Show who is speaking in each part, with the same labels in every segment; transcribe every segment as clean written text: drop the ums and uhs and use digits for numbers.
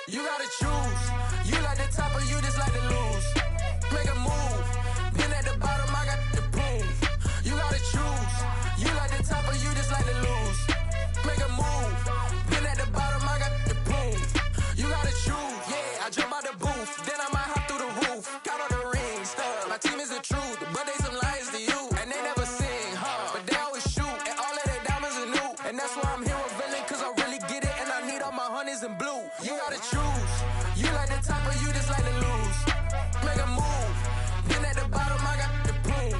Speaker 1: You gotta choose. You like the top or you just like to lose. Make a move. Been at the bottom, I got the proof. You gotta choose. You like the top or you just like to lose. Make a move. Been at the bottom, I got the proof. You gotta choose. Yeah, I jump out the booth. Then I might hop through the roof. Count on the rings. My team is the truth, but they some liars to you. And they never sing, but they always shoot. And all of their diamonds are new. And that's why I'm here revealing, cause I really get it. And I need all my honeys in blue. You gotta choose. You like the top or you just like to lose. Make a move. Been at the bottom, I got the proof.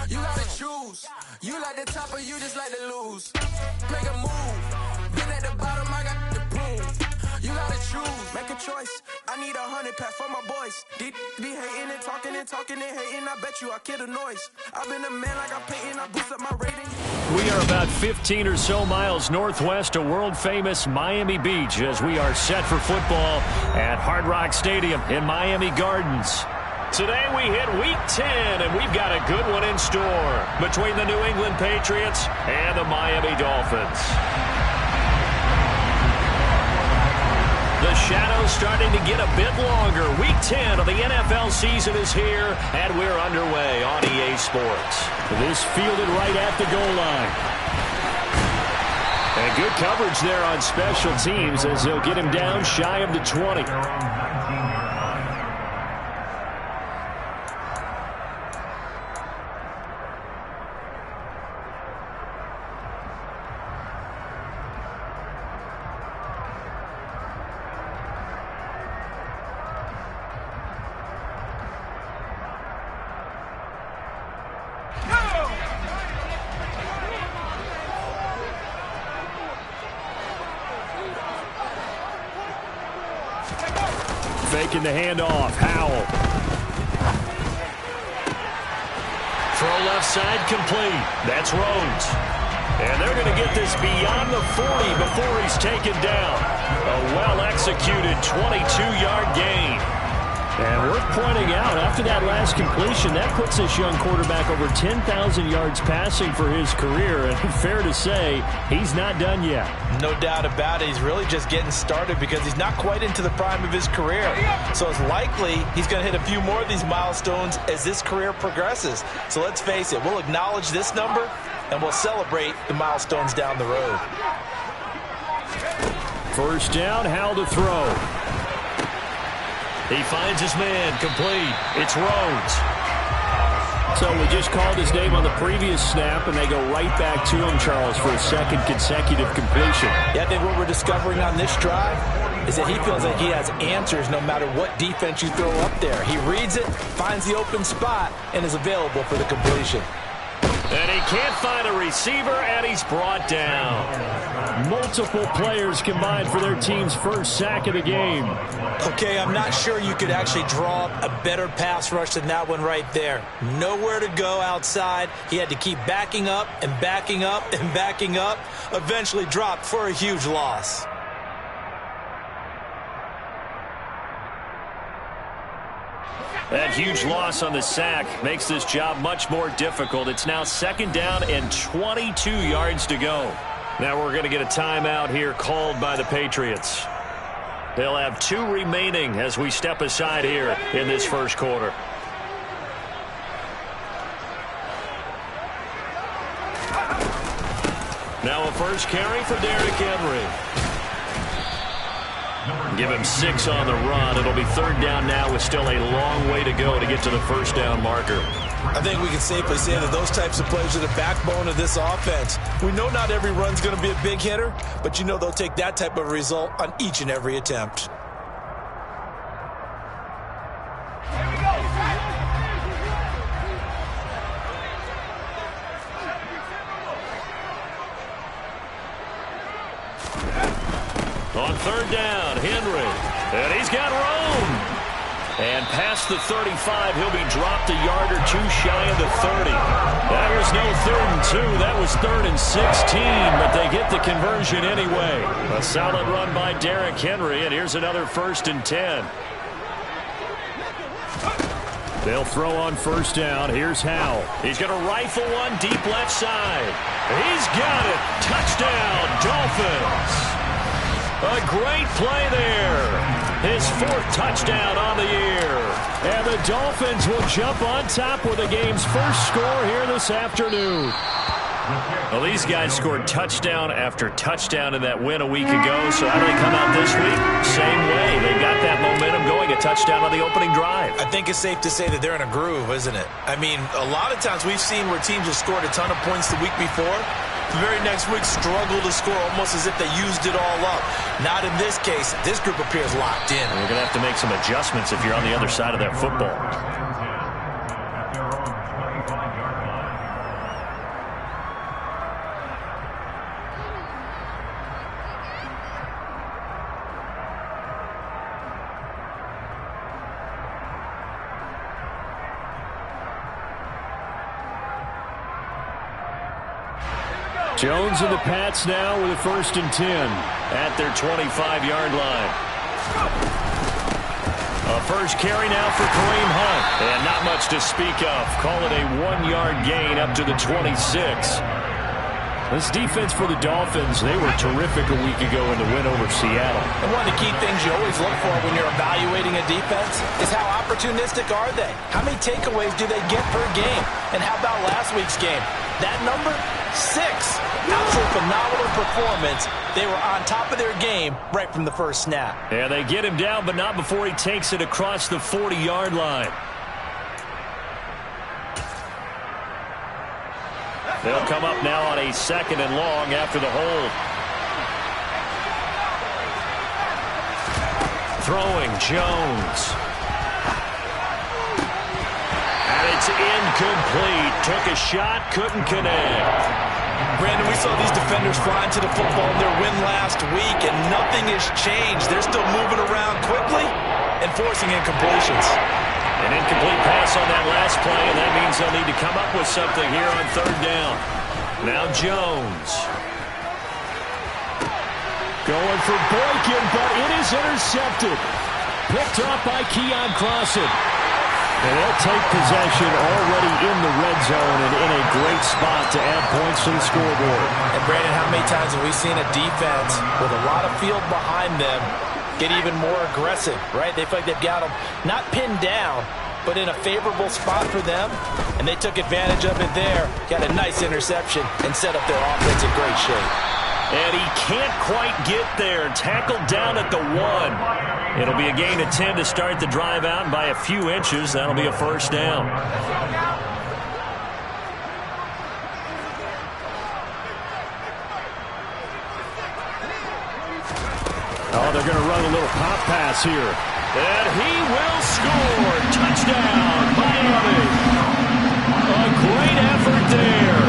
Speaker 1: You gotta choose. You like the top or you just like to lose. Make a move. Been at the bottom, I got the proof. You gotta choose. Make a choice. I need 100 pack for my boys. Deep be hating and talking and talking and hating. I bet you I kill the noise. I've been a man like I'm painting. I boost up my rating.
Speaker 2: We are about 15 or so miles northwest of world-famous Miami Beach as we are set for football at Hard Rock Stadium in Miami Gardens. Today we hit Week 10, and we've got a good one in store between the New England Patriots and the Miami Dolphins. The shadow's starting to get a bit longer. Week 10 of the NFL season is here, and we're underway on EA Sports. This fielded right at the goal line. And good coverage there on special teams as they'll get him down shy of the 20. Faking the handoff. Howell. Throw left side complete. That's Rhodes. And they're going to get this beyond the 40 before he's taken down. A well-executed 22-yard gain. And worth pointing out, after that last completion, that puts this young quarterback over 10,000 yards passing for his career. And fair to say, he's not done yet.
Speaker 3: No doubt about it. He's really just getting started because he's not quite into the prime of his career. So it's likely he's going to hit a few more of these milestones as this career progresses. So let's face it, we'll acknowledge this number and we'll celebrate the milestones down the road.
Speaker 2: First down, Howell to throw. He finds his man, complete. It's Rhodes. So we just called his name on the previous snap, and they go right back to him, Charles, for a second consecutive completion.
Speaker 3: Yeah, I think what we're discovering on this drive is that he feels like he has answers no matter what defense you throw up there. He reads it, finds the open spot, and is available for the completion.
Speaker 2: And he can't find a receiver, and he's brought down. Multiple players combined for their team's first sack of the game.
Speaker 3: Okay, I'm not sure you could actually draw up a better pass rush than that one right there. Nowhere to go outside. He had to keep backing up and backing up and backing up. Eventually dropped for a huge loss.
Speaker 2: That huge loss on the sack makes this job much more difficult. It's now second down and 22 yards to go. Now we're going to get a timeout here called by the Patriots. They'll have 2 remaining as we step aside here in this first quarter. Now a first carry for Derrick Henry. Give him 6 on the run. It'll be third down now with still a long way to go to get to the first down marker.
Speaker 3: I think we can safely say that those types of plays are the backbone of this offense. We know not every run's going to be a big hitter, but you know they'll take that type of result on each and every attempt.
Speaker 2: On third down, Henry. And he's got room. And past the 35, he'll be dropped a yard or 2 shy of the 30. That was no 3rd and 2. That was 3rd and 16, but they get the conversion anyway. A solid run by Derrick Henry, and here's another 1st and 10. They'll throw on first down. Here's Howell. He's going to rifle one deep left side. He's got it. Touchdown, Dolphins. A great play there. His 4th touchdown on the year. And the Dolphins will jump on top with the game's first score here this afternoon. Well, these guys scored touchdown after touchdown in that win a week ago, so how do they come out this week? Same way. They got that momentum going, a touchdown on the opening drive.
Speaker 3: I think it's safe to say that they're in a groove, isn't it? I mean, a lot of times we've seen where teams have scored a ton of points the week before. The very next week struggle to score almost as if they used it all up. Not in this case. This group appears locked in.
Speaker 2: You're going to have to make some adjustments if you're on the other side of that football. Jones and the Pats now with a 1st and 10 at their 25-yard line. A first carry now for Kareem Hunt. And not much to speak of. Call it a 1-yard gain up to the 26. This defense for the Dolphins, they were terrific a week ago in the win over Seattle.
Speaker 3: And one of the key things you always look for when you're evaluating a defense is how opportunistic are they? How many takeaways do they get per game? And how about last week's game? That number, 6. Absolute phenomenal performance. They were on top of their game right from the first snap.
Speaker 2: Yeah, they get him down, but not before he takes it across the 40-yard line. They'll come up now on a 2nd and long after the hold. Throwing Jones. And it's incomplete. Took a shot, couldn't connect.
Speaker 3: Brandon, we saw these defenders flying to the football in their win last week, and nothing has changed. They're still moving around quickly and forcing incompletions.
Speaker 2: An incomplete pass on that last play, and that means they'll need to come up with something here on 3rd down. Now Jones. Going for Boykin, but it is intercepted. Picked off by Keon Crossan. And they'll take possession already in the red zone and in a great spot to add points to the scoreboard.
Speaker 3: And Brandon, how many times have we seen a defense with a lot of field behind them get even more aggressive, right? They feel like they've got them not pinned down, but in a favorable spot for them, and they took advantage of it there. Got a nice interception and set up their offense in great shape.
Speaker 2: And he can't quite get there. Tackled down at the 1. It'll be a gain of 10 to start the drive out, and by a few inches, that'll be a 1st down. Oh, they're going to run a little pop pass here. And he will score. Touchdown, Miami. A great effort there.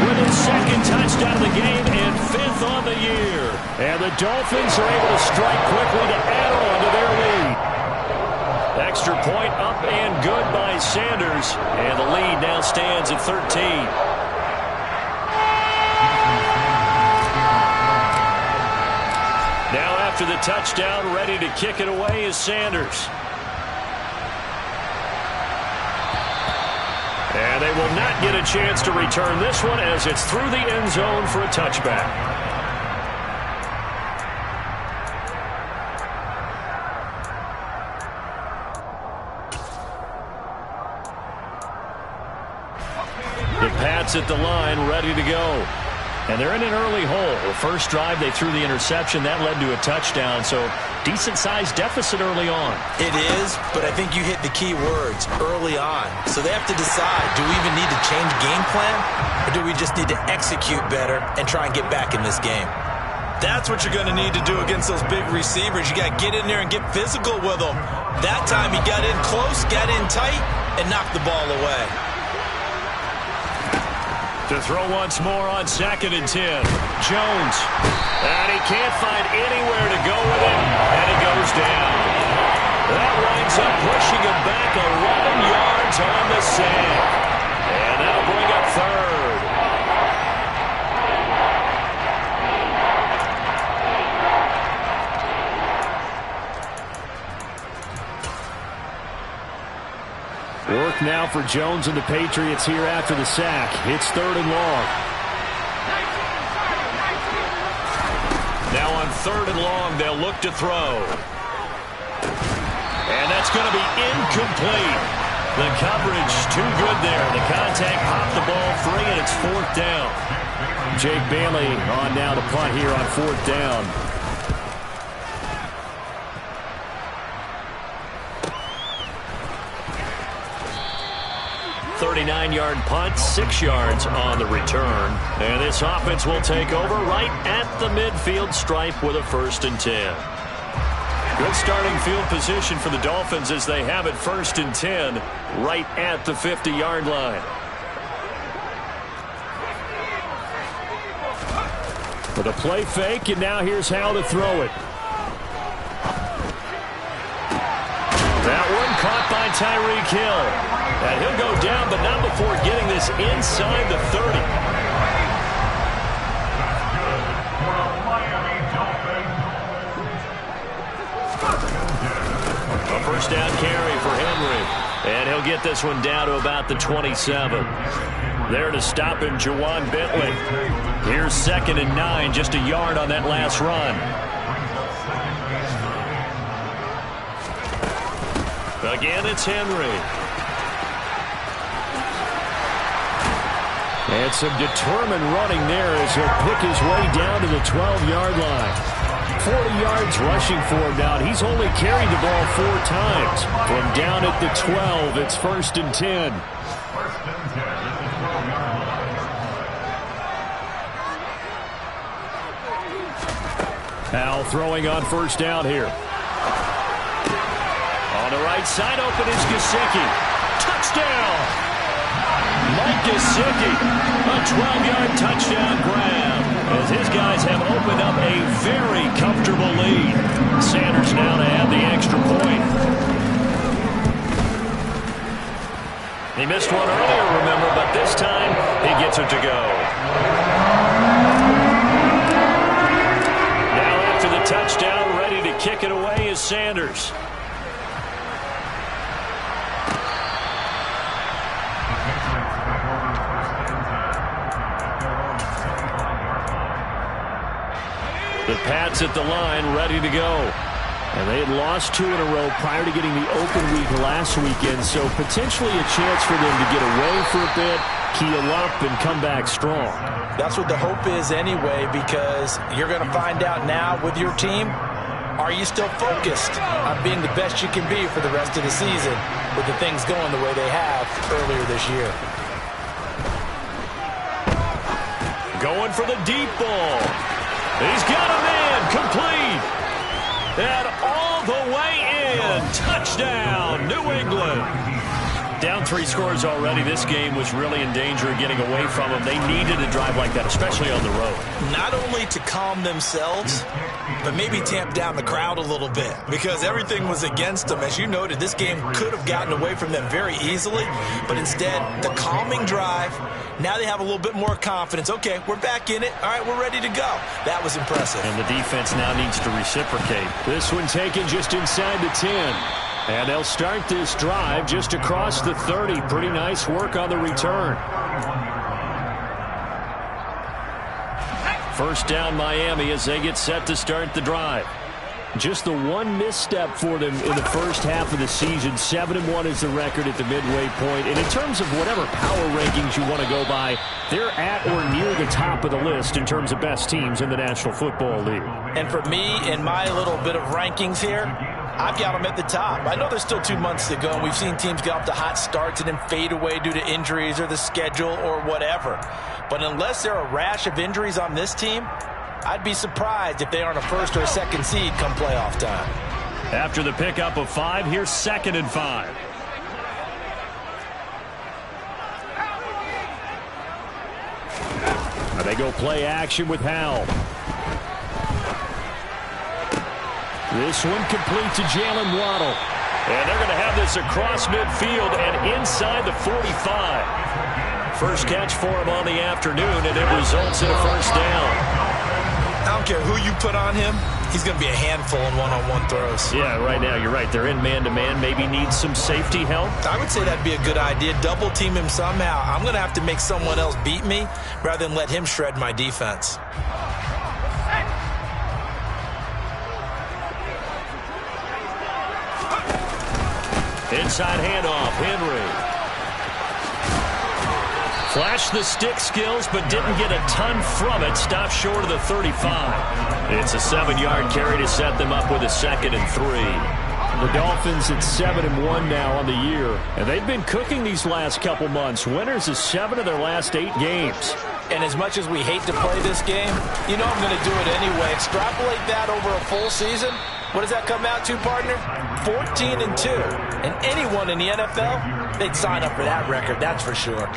Speaker 2: With his 2nd touchdown of the game and 5th on the year. And the Dolphins are able to strike quickly to add on to their lead. Extra point up and good by Sanders. And the lead now stands at 13. Now after the touchdown, ready to kick it away is Sanders. And they will not get a chance to return this one as it's through the end zone for a touchback. The Pats at the line, ready to go. And they're in an early hole. The first drive, they threw the interception. That led to a touchdown, so decent-sized deficit early on.
Speaker 3: It is, but I think you hit the key words, early on. So they have to decide, do we even need to change game plan, or do we just need to execute better and try and get back in this game? That's what you're going to need to do against those big receivers. You got to get in there and get physical with them. That time he got in close, got in tight, and knocked the ball away.
Speaker 2: To throw once more on 2nd and 10. Jones. And he can't find anywhere to go with it. And he goes down. That winds up pushing him back 11 yards on the sack. And that'll bring up 3rd. Work now for Jones and the Patriots here after the sack. It's 3rd and long. Now on 3rd and long, they'll look to throw. And that's going to be incomplete. The coverage too good there. The contact popped the ball free, and it's 4th down. Jake Bailey on now to punt here on 4th down. 39-yard punt, 6 yards on the return. And this offense will take over right at the midfield stripe with a 1st and 10. Good starting field position for the Dolphins as they have it 1st and 10 right at the 50-yard line. With a play fake, and now here's Howell to throw it. That one caught by Tyreek Hill. And he'll go down, but not before getting this inside the 30. A 1st down carry for Henry. And he'll get this one down to about the 27. There to stop him, Juwan Bentley. Here's 2nd and 9, just a yard on that last run. Again, it's Henry. And some determined running there as he'll pick his way down to the 12-yard line. 40 yards rushing for him now. He's only carried the ball 4 times. From down at the 12, it's 1st and 10. Howell throwing on 1st down here. On the right side, open is Gesicki. Touchdown! Mike Gesicki, a 12-yard touchdown grab, as his guys have opened up a very comfortable lead. Sanders now to add the extra point. He missed one earlier, remember, but this time he gets it to go. Now after the touchdown, ready to kick it away is Sanders. The Pats at the line, ready to go. And they had lost 2 in a row prior to getting the open week last weekend, so potentially a chance for them to get away for a bit, keel up, and come back strong.
Speaker 3: That's what the hope is anyway, because you're going to find out now with your team, are you still focused on being the best you can be for the rest of the season with the things going the way they have earlier this year?
Speaker 2: Going for the deep ball. He's got a man, complete. And all the way in. Touchdown, New England. Down 3 scores already. This game was really in danger of getting away from them. They needed a drive like that, especially on the road.
Speaker 3: Not only to calm themselves, but maybe tamp down the crowd a little bit, because everything was against them. As you noted, this game could have gotten away from them very easily, but instead, the calming drive, now they have a little bit more confidence. Okay, we're back in it. All right, we're ready to go. That was impressive.
Speaker 2: And the defense now needs to reciprocate. This one taken just inside the 10. And they'll start this drive just across the 30. Pretty nice work on the return. 1st down Miami as they get set to start the drive. Just the one misstep for them in the first half of the season. 7-1 is the record at the midway point. And in terms of whatever power rankings you want to go by, they're at or near the top of the list in terms of best teams in the National Football League.
Speaker 3: And for me, in my little bit of rankings here, I've got them at the top. I know there's still 2 months to go, and we've seen teams get off to hot starts and then fade away due to injuries or the schedule or whatever. But unless there are a rash of injuries on this team, I'd be surprised if they aren't a 1st or a 2nd seed come playoff time.
Speaker 2: After the pickup of 5, here's 2nd and 5. Now they go play action with Howell. This one complete to Jalen Waddle. And they're going to have this across midfield and inside the 45. First catch for him on the afternoon, and it results in a 1st down.
Speaker 3: I don't care who you put on him, he's going to be a handful in one-on-one throws.
Speaker 2: Yeah, right now you're right. They're in man-to-man. Maybe needs some safety help.
Speaker 3: I would say that'd be a good idea. Double team him somehow. I'm going to have to make someone else beat me rather than let him shred my defense.
Speaker 2: Inside handoff, Henry. Flashed the stick skills, but didn't get a ton from it. Stopped short of the 35. It's a 7-yard carry to set them up with a 2nd and 3.
Speaker 4: The Dolphins at 7-1 now on the year, and they've been cooking these last couple months. Winners of 7 of their last 8 games.
Speaker 3: And as much as we hate to play this game, you know I'm going to do it anyway. Extrapolate that over a full season. What does that come out to, partner? 14-2. And anyone in the NFL, they'd sign up for that record, that's for sure.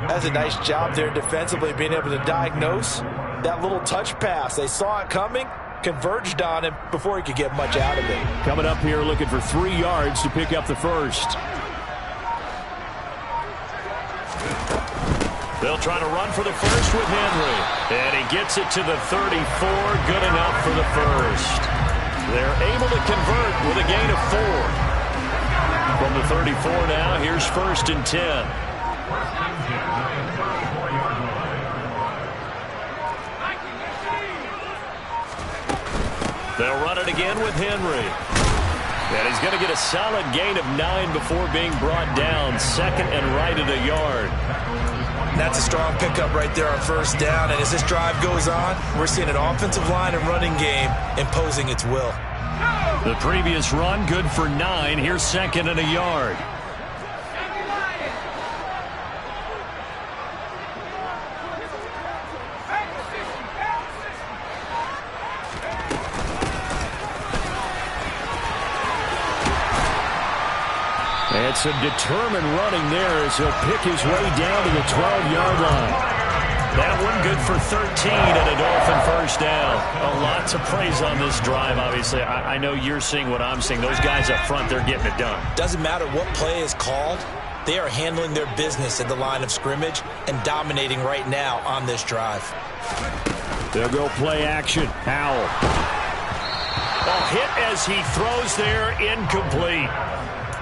Speaker 3: That's a nice job there defensively, being able to diagnose that little touch pass. They saw it coming, converged on him before he could get much out of it.
Speaker 4: Coming up here looking for 3 yards to pick up the first.
Speaker 2: They'll try to run for the first with Henry. And he gets it to the 34. Good enough for the first. They're able to convert with a gain of 4. From the 34 now, here's 1st and 10. They'll run it again with Henry. And he's going to get a solid gain of 9 before being brought down. 2nd and right at a yard.
Speaker 3: That's a strong pickup right there on 1st down. And as this drive goes on, we're seeing an offensive line and running game imposing its will.
Speaker 2: The previous run good for 9. Here's 2nd and a yard.
Speaker 4: And some determined running there as he'll pick his way down to the 12-yard line.
Speaker 2: That one good for 13 and a Dolphin 1st down. A lot to praise on this drive, obviously. I know you're seeing what I'm seeing. Those guys up front, they're getting it done.
Speaker 3: Doesn't matter what play is called. They are handling their business at the line of scrimmage and dominating right now on this drive.
Speaker 4: They'll go play action. Howell.
Speaker 2: A hit as he throws there, incomplete.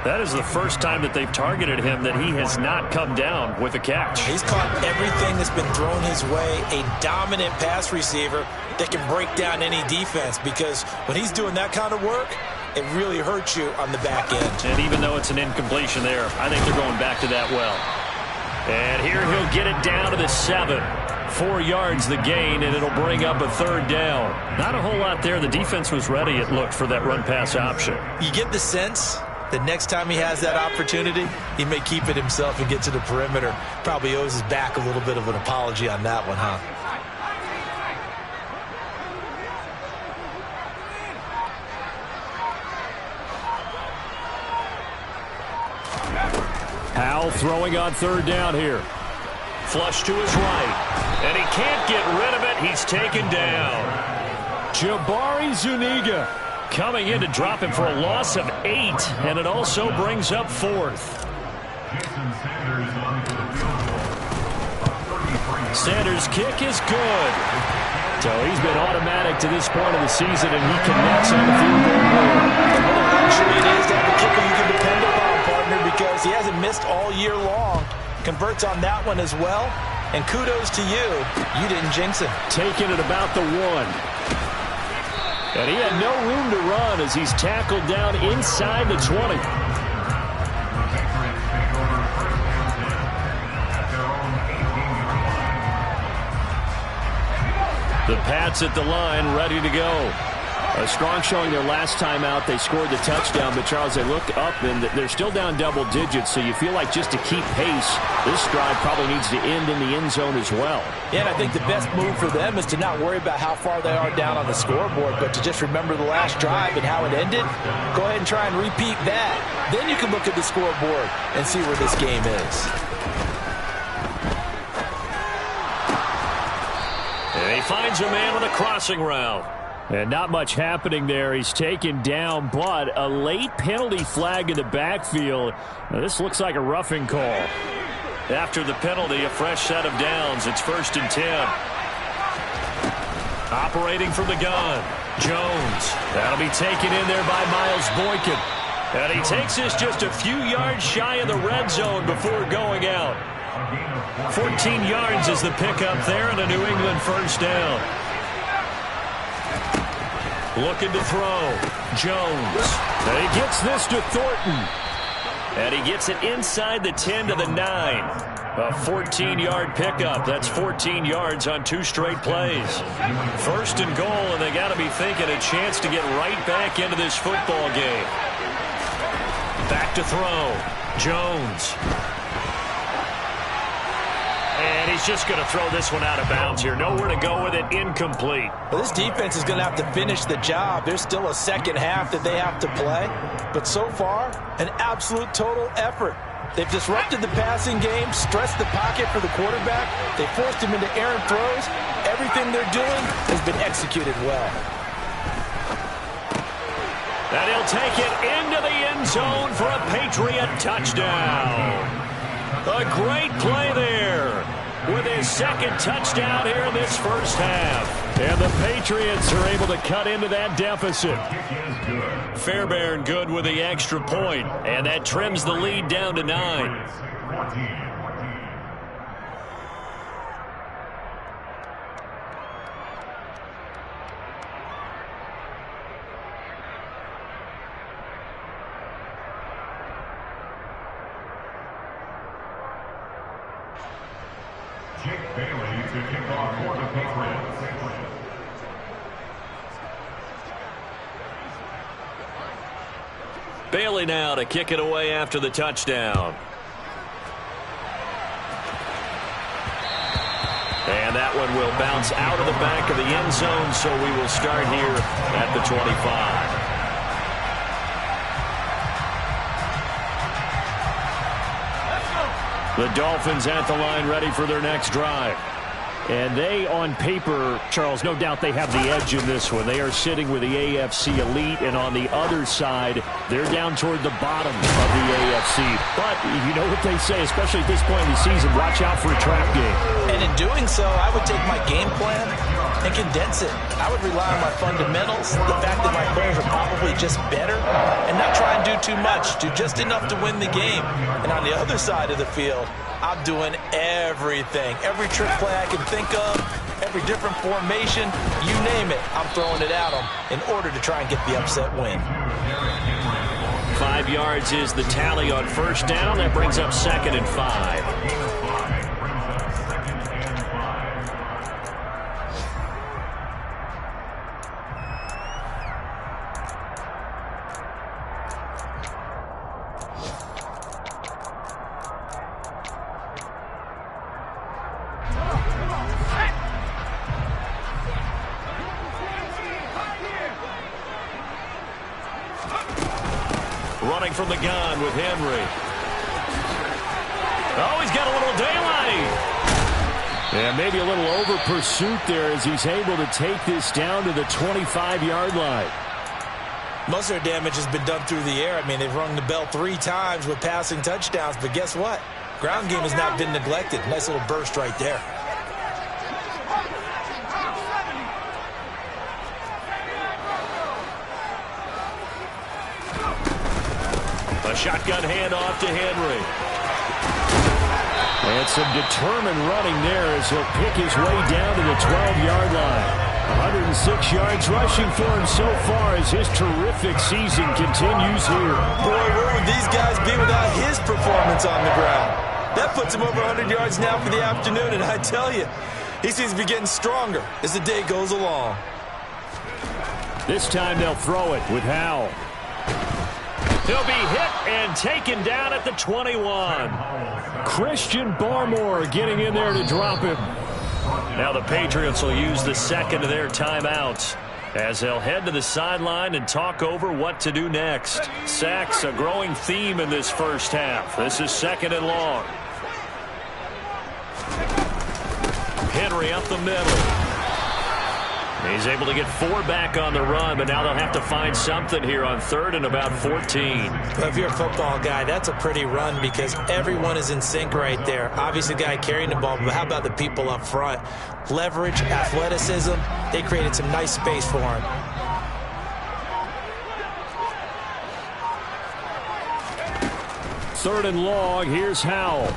Speaker 2: That is the first time that they've targeted him that he has not come down with a catch.
Speaker 3: He's caught everything that's been thrown his way. A dominant pass receiver that can break down any defense, because when he's doing that kind of work, it really hurts you on the back end.
Speaker 2: And even though it's an incompletion there, I think they're going back to that well. And here he'll get it down to the 7. 4 yards the gain, and it'll bring up a 3rd down. Not a whole lot there. The defense was ready, it looked, for that run-pass option.
Speaker 3: You get the sense the next time he has that opportunity, he may keep it himself and get to the perimeter. Probably owes his back a little bit of an apology on that one, huh?
Speaker 4: Howell throwing on 3rd down here.
Speaker 2: Flush to his right. And he can't get rid of it. He's taken down.
Speaker 4: Jabari Zuniga
Speaker 2: coming in to drop him for a loss of 8, and it also brings up 4th. Sanders' kick is good.
Speaker 4: So he's been automatic to this point of the season, and he connects on the field goal board.
Speaker 3: And what a luxury it is to have a kicker you can depend upon, partner, because he hasn't missed all year long. Converts on that one as well, and kudos to you. You didn't jinx him.
Speaker 4: Taking it about the 1. And he had no room to run as he's tackled down inside the 20.
Speaker 2: The Pats at the line, ready to go.
Speaker 4: A strong showing their last time out. They scored the touchdown, but Charles, they look up and they're still down double digits, so you feel like just to keep pace, this drive probably needs to end in the end zone as well.
Speaker 3: Yeah, and I think the best move for them is to not worry about how far they are down on the scoreboard, but to just remember the last drive and how it ended. Go ahead and try and repeat that. Then you can look at the scoreboard and see where this game is.
Speaker 2: And he finds a man on a crossing route.
Speaker 4: And not much happening there. He's taken down, but a late penalty flag in the backfield. Now, this looks like a roughing call.
Speaker 2: After the penalty, a fresh set of downs. It's 1st and 10. Operating from the gun, Jones. That'll be taken in there by Miles Boykin. And he takes this just a few yards shy of the red zone before going out. 14 yards is the pickup there, and a New England 1st down. Looking to throw. Jones.
Speaker 4: And he gets this to Thornton.
Speaker 2: And he gets it inside the 10 to the 9. A 14-yard pickup. That's 14 yards on 2 straight plays. First and goal, and they got to be thinking a chance to get right back into this football game. Back to throw. Jones. And he's just going to throw this one out of bounds here. Nowhere to go with it. Incomplete.
Speaker 3: Well, this defense is going to have to finish the job. There's still a second half that they have to play. But so far, an absolute total effort. They've disrupted the passing game, stressed the pocket for the quarterback. They forced him into errant throws. Everything they're doing has been executed well.
Speaker 2: And he'll take it into the end zone for a Patriot touchdown. A great play there with his second touchdown here in this first half. And the Patriots are able to cut into that deficit. Fairbairn good with the extra point, and that trims the lead down to 9. Bailey now to kick it away after the touchdown. And that one will bounce out of the back of the end zone, so we will start here at the 25. The Dolphins at the line ready for their next drive. And they, on paper, Charles, no doubt they have the edge in this one. They are sitting with the AFC elite, and on the other side, they're down toward the bottom of the AFC. But you know what they say, especially at this point in the season, watch out for a trap game. And in doing so, I would take my game plan and condense it. I would rely on my fundamentals, the fact that my players are probably just better, and not try and do too much, do just enough to win the game. And on the other side of the field, I'm doing everything. Every trick play I can think of, every different formation, you name it, I'm throwing it at them in order to try and get the upset win. 5 yards is the tally on first down. That brings up 2nd and 5. Running from the gun with Henry. Oh, he's got a little daylight. And maybe a little over pursuit there as he's able to take this down to the 25-yard line. Most of their damage has been done through the air. I mean, they've rung the bell 3 times with passing touchdowns, but guess what? Ground game has not been neglected. Nice little burst right there. A shotgun handoff to Henry. And some determined running there as he'll pick his way down to the 12-yard line. 106 yards rushing for him so far as his terrific season continues here. Boy, where would these guys be without his performance on the ground? That puts him over 100 yards now for the afternoon, and I tell you, he seems to be getting stronger as the day goes along. This time they'll throw it with Howell. He'll be hit and taken down at the 21. Christian Barmore getting in there to drop him. Now the Patriots will use the second of their timeouts as they'll head to the sideline and talk over what to do next. Sacks, a growing theme in this first half. This is 2nd and long. Henry up the middle. He's able to get 4 back on the run, but now they'll have to find something here on 3rd and about 14. Well, if you're a football guy, that's a pretty run because everyone is in sync right there. Obviously, the guy carrying the ball, but how about the people up front? Leverage, athleticism, they created some nice space for him. Third and long, here's Howell.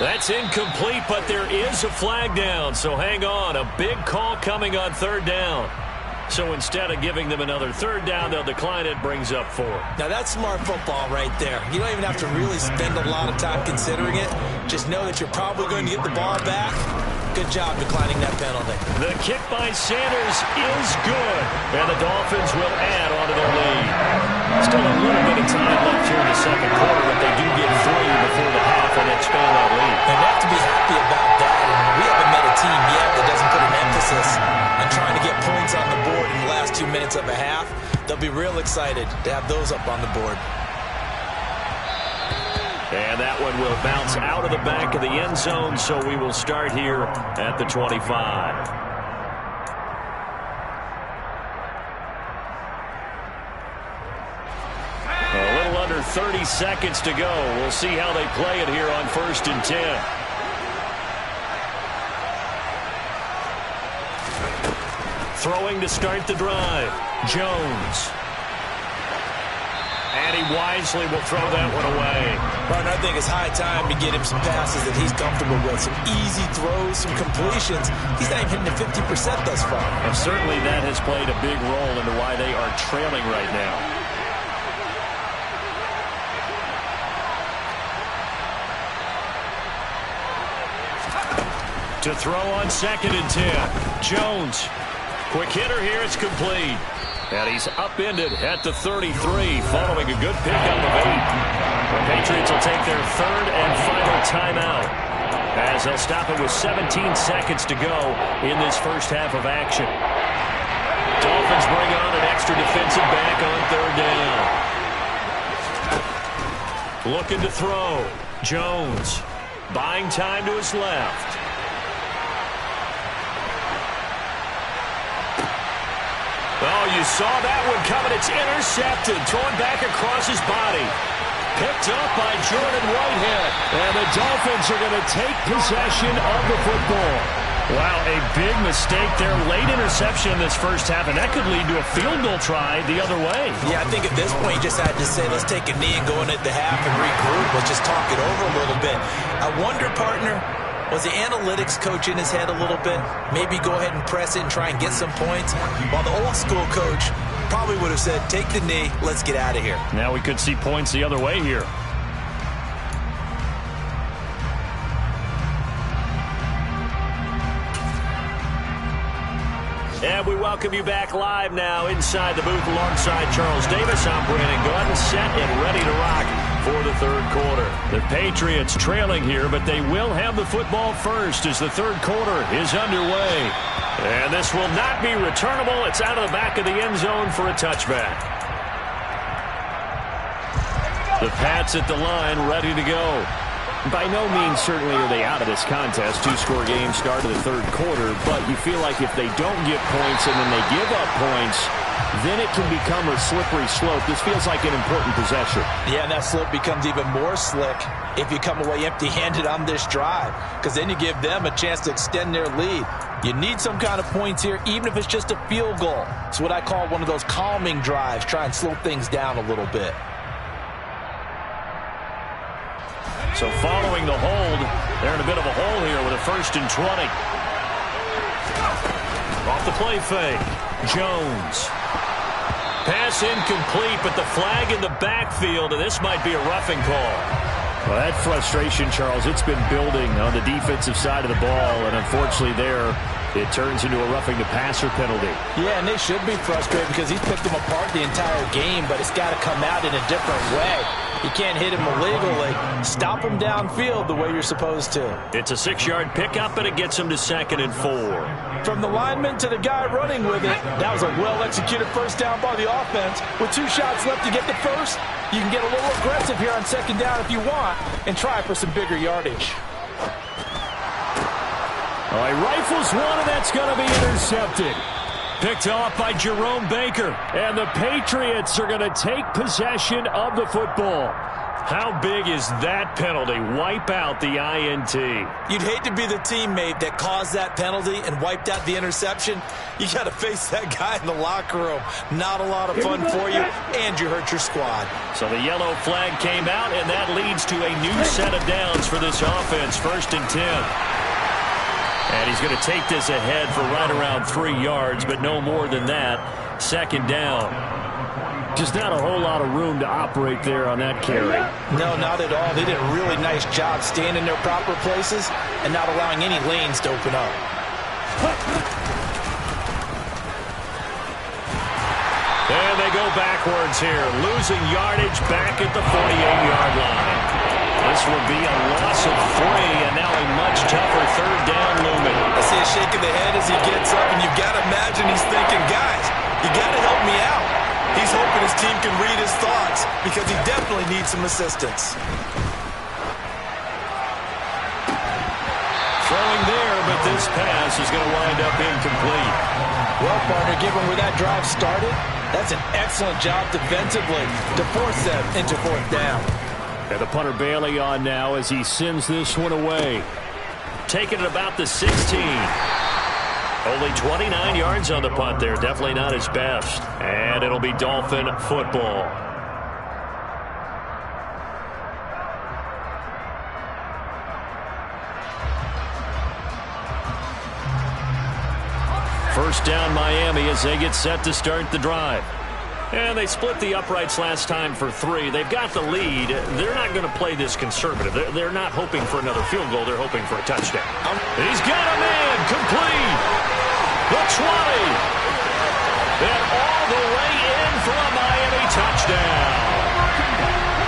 Speaker 2: That's incomplete, but there is a flag down, so hang on. A big call coming on 3rd down. So instead of giving them another third down, they'll decline it, brings up 4.
Speaker 3: Now that's smart football right there. You don't even have to really spend a lot of time considering it. Just know that you're probably going to get the ball back. Good job declining that penalty.
Speaker 2: The kick by Sanders is good, and the Dolphins will add on to their lead. Still a little bit of time left here in the second quarter, but they do get 3 before the half and expand that lead.
Speaker 3: And they have to be happy about that. And we haven't met a team yet that doesn't put an emphasis on trying to get points on the board in the last 2 minutes of a half. They'll be real excited to have those up on the board.
Speaker 2: And that one will bounce out of the back of the end zone, so we will start here at the 25. A little under 30 seconds to go. We'll see how they play it here on 1st and 10. Throwing to start the drive. Jones. And he wisely will throw that one away.
Speaker 3: Well, I think it's high time to get him some passes that he's comfortable with. Some easy throws, some completions. He's not even hitting the 50% thus far.
Speaker 2: And certainly that has played a big role into why they are trailing right now. To throw on 2nd and 10. Jones. Quick hitter here. It's complete. And he's upended at the 33, following a good pickup of 8. The Patriots will take their 3rd and final timeout, as they'll stop it with 17 seconds to go in this first half of action. Dolphins bring on an extra defensive back on 3rd down. Looking to throw. Jones buying time to his left. Oh, you saw that one coming. It's intercepted. Thrown back across his body. Picked up by Jordan Whitehead. And the Dolphins are going to take possession of the football. Wow, a big mistake there. Late interception in this first half, and that could lead to a field goal try the other way.
Speaker 3: Yeah, I think at this point you just had to say, let's take a knee and go in at the half and regroup. Let's just talk it over a little bit. I wonder, partner, was the analytics coach in his head a little bit? Maybe go ahead and press it and try and get some points? While the old school coach probably would have said, take the knee, let's get out of here.
Speaker 2: Now we could see points the other way here. And we welcome you back live now inside the booth alongside Charles Davis. I'm Brandon Gunn, set and ready to rock for the 3rd quarter. The Patriots trailing here, but they will have the football first as the 3rd quarter is underway. And this will not be returnable. It's out of the back of the end zone for a touchback. The Pats at the line, ready to go. By no means certainly are they out of this contest. 2-score game start of the 3rd quarter, but you feel like if they don't get points and then they give up points, then it can become a slippery slope. This feels like an important possession.
Speaker 3: Yeah, and that slope becomes even more slick if you come away empty-handed on this drive, because then you give them a chance to extend their lead. You need some kind of points here, even if it's just a field goal. It's what I call one of those calming drives. Try and slow things down a little bit.
Speaker 2: So following the hold, they're in a bit of a hole here with a 1st and 20. Off the play fake. Jones. Pass incomplete, but the flag in the backfield, and this might be a roughing call.
Speaker 4: Well, that frustration, Charles, it's been building on the defensive side of the ball, and unfortunately there, it turns into a roughing the passer penalty.
Speaker 3: Yeah, and they should be frustrated because he's picked them apart the entire game, but it's got to come out in a different way. You can't hit him illegally. Stop him downfield the way you're supposed to.
Speaker 2: It's a 6-yard pickup, and it gets him to 2nd and 4.
Speaker 3: From the lineman to the guy running with it, that was a well-executed first down by the offense. With 2 shots left to get the first, you can get a little aggressive here on 2nd down if you want and try for some bigger yardage.
Speaker 2: All right, rifles one, and that's going to be intercepted. Picked off by Jerome Baker. And the Patriots are going to take possession of the football. How big is that penalty? Wipe out the INT.
Speaker 3: You'd hate to be the teammate that caused that penalty and wiped out the interception. You got to face that guy in the locker room. Not a lot of fun for you, and you hurt your squad.
Speaker 2: So the yellow flag came out, and that leads to a new set of downs for this offense. 1st and 10. And he's going to take this ahead for right around 3 yards, but no more than that. Second down.
Speaker 4: Just not a whole lot of room to operate there on that carry.
Speaker 3: No, not at all. They did a really nice job staying in their proper places and not allowing any lanes to open up.
Speaker 2: And they go backwards here, losing yardage back at the 48-yard line. This will be a loss of 3, and now a much tougher third down looming.
Speaker 3: I see a shake of the head as he gets up, and you've got to imagine he's thinking, guys, you got to help me out. He's hoping his team can read his thoughts because he definitely needs some assistance.
Speaker 2: Throwing there, but this pass is going to wind up incomplete.
Speaker 3: Well, partner, given where that drive started, that's an excellent job defensively to force them into fourth down.
Speaker 4: And the punter Bailey on now as he sends this one away.
Speaker 2: Taking it about the 16. Only 29 yards on the punt there. Definitely not his best. And it'll be Dolphin football. First down Miami as they get set to start the drive. And they split the uprights last time for 3. They've got the lead. They're not going to play this conservative. They're not hoping for another field goal. They're hoping for a touchdown. He's got a man complete. The 20. And all the way in for a Miami touchdown.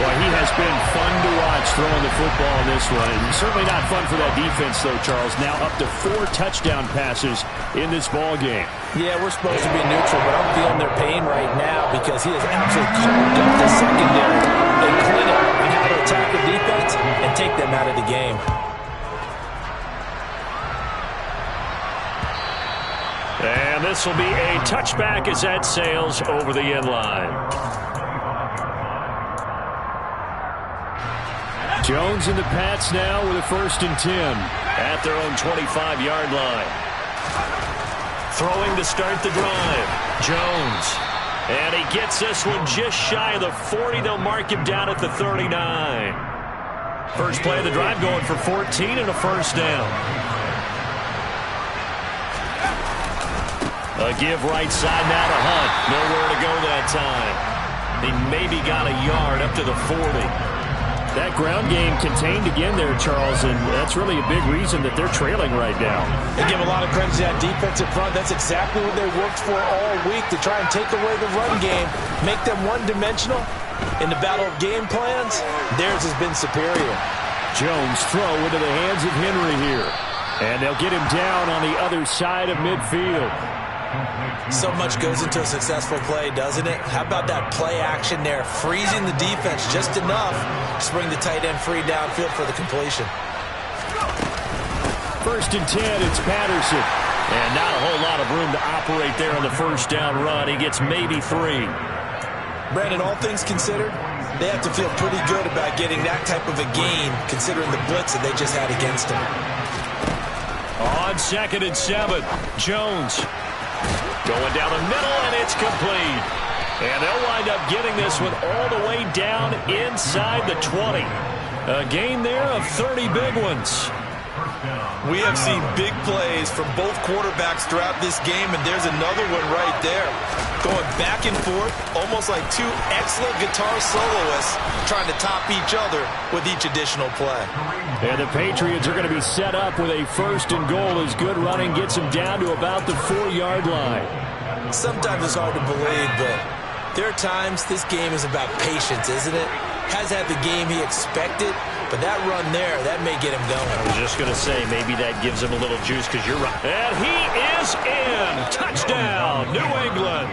Speaker 4: Well, he has been fun to watch throwing the football in this one. And certainly not fun for that defense, though, Charles. Now up to 4 touchdown passes in this ball game.
Speaker 3: Yeah, we're supposed to be neutral, but I'm feeling their pain right now because he has absolutely carved up the secondary. A clinic on how to attack the defense and take them out of the game.
Speaker 2: And this will be a touchback as that sails over the end line.
Speaker 4: Jones and the Pats now with a 1st and 10.
Speaker 2: At their own 25-yard line. Throwing to start the drive. Jones. And he gets this one just shy of the 40. They'll mark him down at the 39. First play of the drive going for 14 and a first down. A give right side now to Hunt. Nowhere to go that time. He maybe got a yard up to the 40.
Speaker 4: That ground game contained again there, Charles, and that's really a big reason that they're trailing right now.
Speaker 3: They give a lot of credit to that defensive front. That's exactly what they worked for all week, to try and take away the run game, make them one-dimensional. In the battle of game plans, theirs has been superior.
Speaker 4: Jones throw into the hands of Henry here. And they'll get him down on the other side of midfield.
Speaker 3: So much goes into a successful play, doesn't it? How about that play action there, freezing the defense just enough to bring the tight end free downfield for the completion.
Speaker 4: 1st and 10, it's Patterson.
Speaker 2: And not a whole lot of room to operate there on the first down run. He gets maybe 3.
Speaker 3: Brandon, all things considered, they have to feel pretty good about getting that type of a gain, considering the blitz that they just had against them.
Speaker 2: On 2nd and 7, Jones. Going down the middle, and it's complete. And they'll wind up getting this one all the way down inside the 20. A gain there of 30 big ones.
Speaker 3: We have seen big plays from both quarterbacks throughout this game, and there's another one right there. Going back and forth, almost like 2 excellent guitar soloists trying to top each other with each additional play.
Speaker 4: And the Patriots are going to be set up with a 1st and goal as good running gets them down to about the 4-yard line.
Speaker 3: Sometimes it's hard to believe, but there are times this game is about patience, isn't it? Has had the game he expected, but that run there, that may get him going.
Speaker 2: I was just going to say, maybe that gives him a little juice because you're right. And he is in. Touchdown, New England.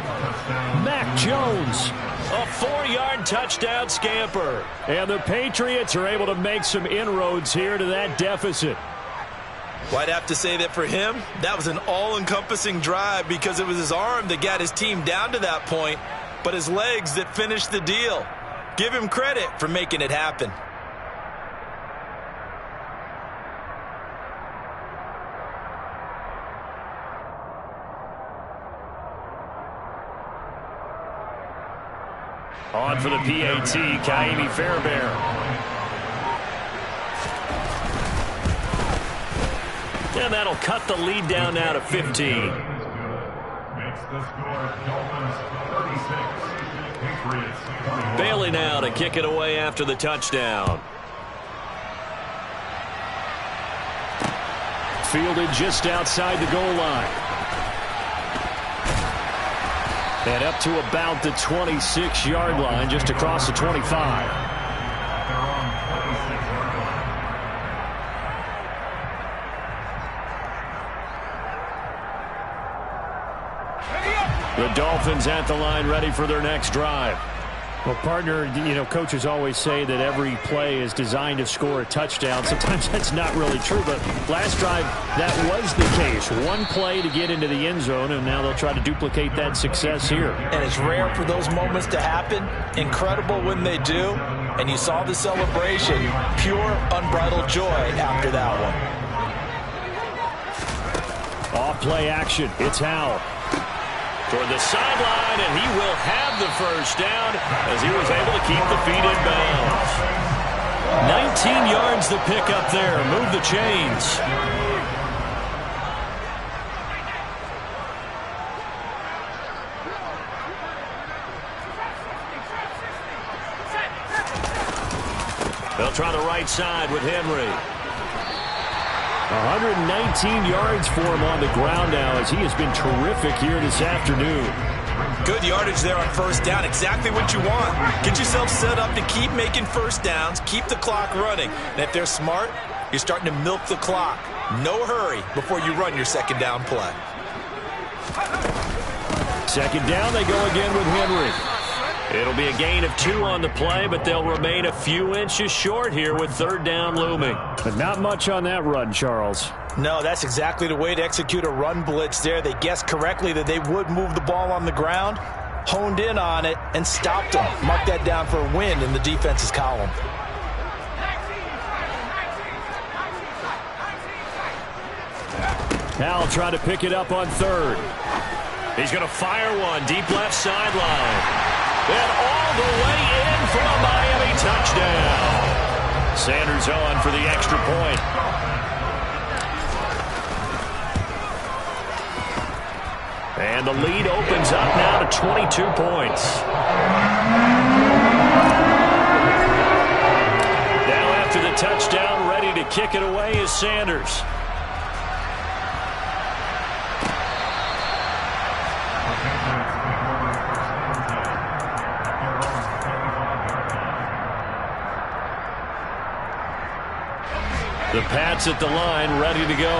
Speaker 4: Mac Jones.
Speaker 2: A 4-yard touchdown scamper.
Speaker 4: And the Patriots are able to make some inroads here to that deficit.
Speaker 3: Well, I'd have to say that for him, that was an all-encompassing drive because it was his arm that got his team down to that point, but his legs that finished the deal. Give him credit for making it happen.
Speaker 2: On for the PAT, Kaimi Fairbairn. And that'll cut the lead down now to 15.
Speaker 5: Makes the score Dolphins 36, Patriots 21.
Speaker 2: Bailey now to kick it away after the touchdown.
Speaker 4: Fielded just outside the goal line. And up to about the 26-yard line, just across the 25. The Dolphins at the line, ready for their next drive. Well, partner, coaches always say that every play is designed to score a touchdown. Sometimes that's not really true, but last drive, that was the case. One play to get into the end zone, and now they'll try to duplicate that success here.
Speaker 3: And it's rare for those moments to happen. Incredible when they do. And you saw the celebration. Pure, unbridled joy after that one.
Speaker 4: Off play action. It's Howell.
Speaker 2: Toward the sideline, and he will have the first down as he was able to keep the feet in bounds. 19 yards to pick up there. Move the chains. They'll try the right side with Henry.
Speaker 4: 119 yards for him on the ground now as he has been terrific here this afternoon.
Speaker 3: Good yardage there on first down. Exactly what you want. Get yourself set up to keep making first downs, keep the clock running. And if they're smart, you're starting to milk the clock. No hurry before you run your second down play.
Speaker 4: Second down, they go again with Henry.
Speaker 2: It'll be a gain of 2 on the play, but they'll remain a few inches short here with third down looming.
Speaker 4: But not much on that run, Charles.
Speaker 3: No, that's exactly the way to execute a run blitz there. They guessed correctly that they would move the ball on the ground, honed in on it, and stopped them. Mark that down for a win in the defense's column.
Speaker 4: Howell trying to pick it up on third.
Speaker 2: He's going to fire one deep left sideline. And all the way in for a Miami touchdown. Sanders on for the extra point. And the lead opens up now to 22 points. Now after the touchdown, ready to kick it away is Sanders. The Pats at the line, ready to go.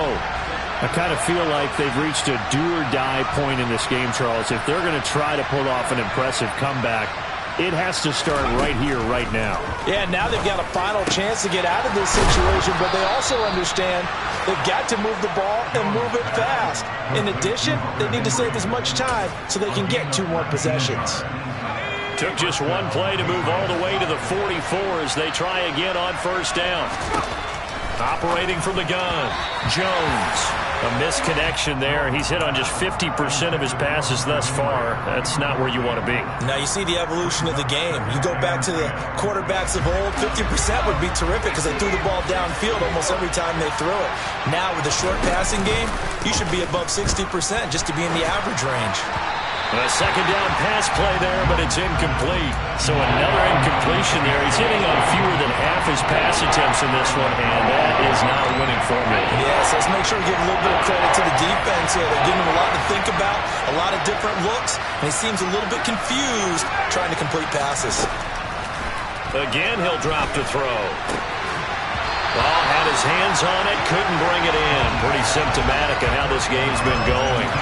Speaker 4: I kind of feel like they've reached a do-or-die point in this game, Charles. If they're going to try to pull off an impressive comeback, it has to start right here, right now.
Speaker 3: Yeah, now they've got a final chance to get out of this situation, but they also understand they've got to move the ball and move it fast. In addition, they need to save as much time so they can get 2 more possessions.
Speaker 2: Took just one play to move all the way to the 44 as they try again on first down. Operating from the gun, Jones. A misconnection there. He's hit on just 50% of his passes thus far. That's not where you want to be.
Speaker 3: Now you see the evolution of the game. You go back to the quarterbacks of old, 50% would be terrific because they threw the ball downfield almost every time they threw it. Now with the short passing game, you should be above 60% just to be in the average range.
Speaker 2: A second down pass play there, but it's incomplete. So another incompletion there. He's hitting on fewer than half his pass attempts in this one, and that is not a winning formula.
Speaker 3: Yes, let's make sure we give a little bit of credit to the defense here. They're giving him a lot to think about, a lot of different looks, and he seems a little bit confused trying to complete passes.
Speaker 2: Again, he'll drop to throw. Ball had his hands on it, couldn't bring it in. Pretty symptomatic of how this game's been going.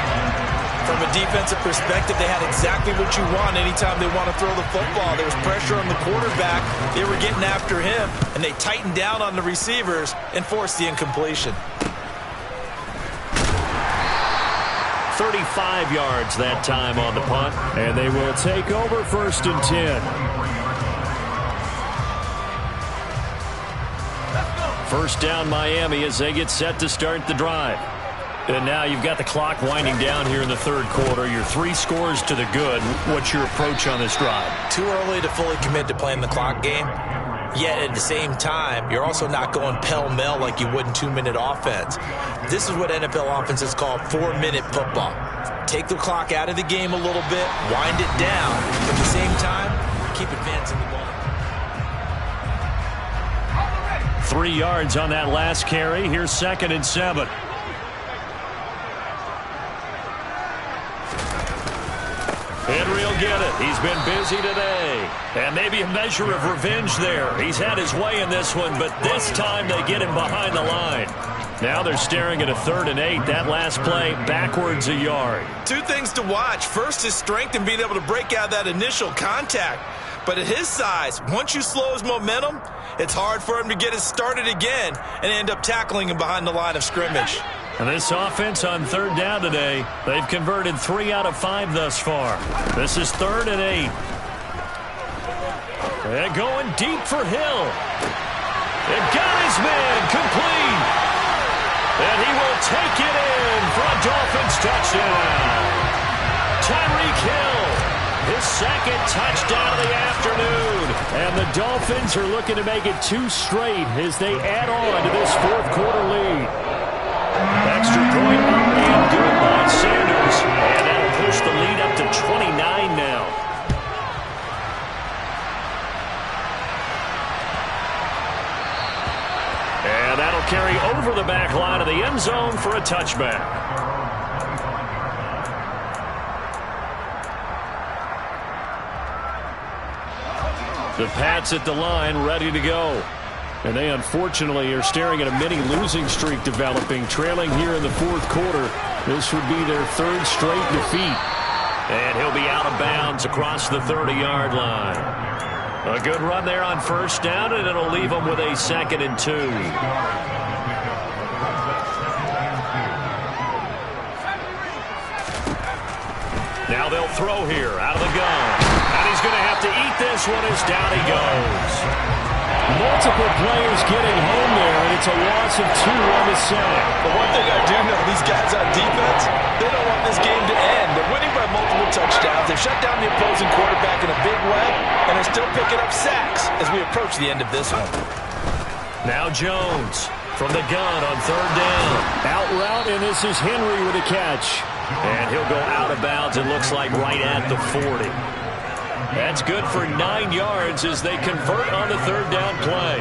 Speaker 3: From a defensive perspective, they had exactly what you want anytime they want to throw the football. There was pressure on the quarterback. They were getting after him, and they tightened down on the receivers and forced the incompletion.
Speaker 2: 35 yards that time on the punt.
Speaker 4: And they will take over 1st and 10.
Speaker 2: First down Miami as they get set to start the drive. And now you've got the clock winding down here in the third quarter. You're 3 scores to the good. What's your approach on this drive?
Speaker 3: Too early to fully commit to playing the clock game. Yet at the same time, you're also not going pell-mell like you would in 2-minute offense. This is what NFL offenses call 4-minute football. Take the clock out of the game a little bit, wind it down. At the same time, keep advancing the ball.
Speaker 2: 3 yards on that last carry. Here's 2nd and 7. Henry will get it. He's been busy today. And maybe a measure of revenge there. He's had his way in this one, but this time they get him behind the line. Now they're staring at a 3rd and 8. That last play, backwards a yard.
Speaker 3: 2 things to watch. First, his strength in being able to break out that initial contact. But at his size, once you slow his momentum, it's hard for him to get it started again and end up tackling him behind the line of scrimmage.
Speaker 2: And this offense on 3rd down today, they've converted 3 out of 5 thus far. This is 3rd and 8. They're going deep for Hill. It got his man complete. And he will take it in for a Dolphins touchdown. Tyreek Hill, his 2nd touchdown of the afternoon. And the Dolphins are looking to make it 2 straight as they add on to this 4th quarter lead. Extra point up and good by Sanders. And that'll push the lead up to 29 now. And that'll carry over the back line of the end zone for a touchback. The Pats at the line, ready to go. And they unfortunately are staring at a mini losing streak developing, trailing here in the 4th quarter. This would be their 3rd straight defeat. And he'll be out of bounds across the 30-yard line. A good run there on 1st down, and it'll leave them with a 2nd and 2. Now they'll throw here out of the gun. And he's going to have to eat this one as down he goes. Multiple players getting home there, and it's a loss of 2 on the sack.
Speaker 3: But one thing I do know, these guys on defense, they don't want this game to end. They're winning by multiple touchdowns. They've shut down the opposing quarterback in a big way, and they're still picking up sacks as we approach the end of this one.
Speaker 2: Now Jones from the gun on 3rd down.
Speaker 4: Out route, and this is Henry with a catch.
Speaker 2: And he'll go out of bounds, it looks like, right at the 40. That's good for 9 yards as they convert on the 3rd down play.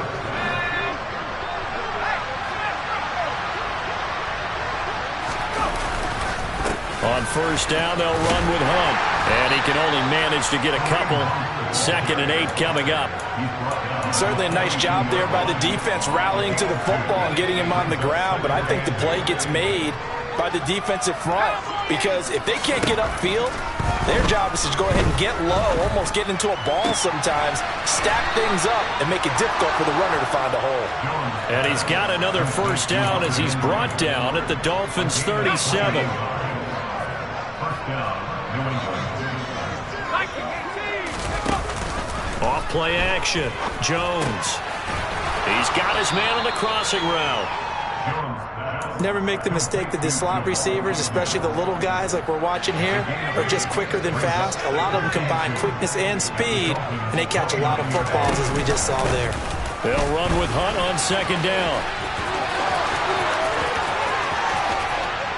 Speaker 2: On 1st down, they'll run with Hunt. And he can only manage to get a couple. 2nd and 8 coming up.
Speaker 3: Certainly a nice job there by the defense rallying to the football and getting him on the ground. But I think the play gets made by the defensive front, because if they can't get upfield, their job is to go ahead and get low, almost get into a ball sometimes, stack things up, and make it difficult for the runner to find a hole.
Speaker 2: And he's got another 1st down as he's brought down at the Dolphins' 37. Off play action. Jones. He's got his man on the crossing route.
Speaker 3: Never make the mistake that the slot receivers, especially the little guys like we're watching here, are just quicker than fast. A lot of them combine quickness and speed, and they catch a lot of footballs, as we just saw there.
Speaker 2: They'll run with Hunt on 2nd down.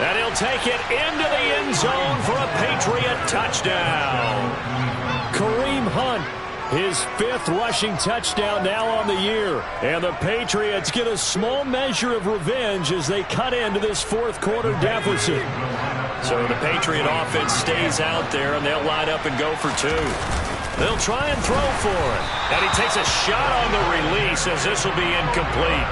Speaker 2: And he'll take it into the end zone for a Patriot touchdown. Kareem Hunt, his 5th rushing touchdown now on the year. And the Patriots get a small measure of revenge as they cut into this 4th quarter deficit. So the Patriot offense stays out there, and they'll line up and go for 2. They'll try and throw for it. And he takes a shot on the release as this will be incomplete.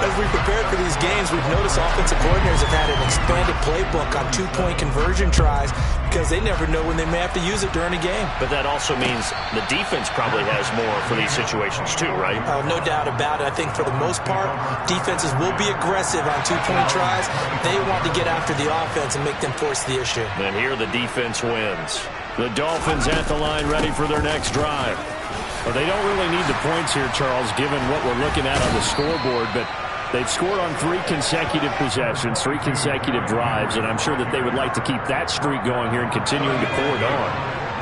Speaker 3: As we prepared for these games, we've noticed offensive coordinators have had an expanded playbook on 2-point conversion tries because they never know when they may have to use it during a game.
Speaker 2: But that also means the defense probably has more for these situations too, right?
Speaker 3: Oh, no doubt about it. I think for the most part, defenses will be aggressive on 2-point tries. They want to get after the offense and make them force the issue.
Speaker 2: And here the defense wins. The Dolphins at the line ready for their next drive.
Speaker 4: Well, they don't really need the points here, Charles, given what we're looking at on the scoreboard, but they've scored on 3 consecutive possessions, 3 consecutive drives, and I'm sure that they would like to keep that streak going here and continuing to pour it on.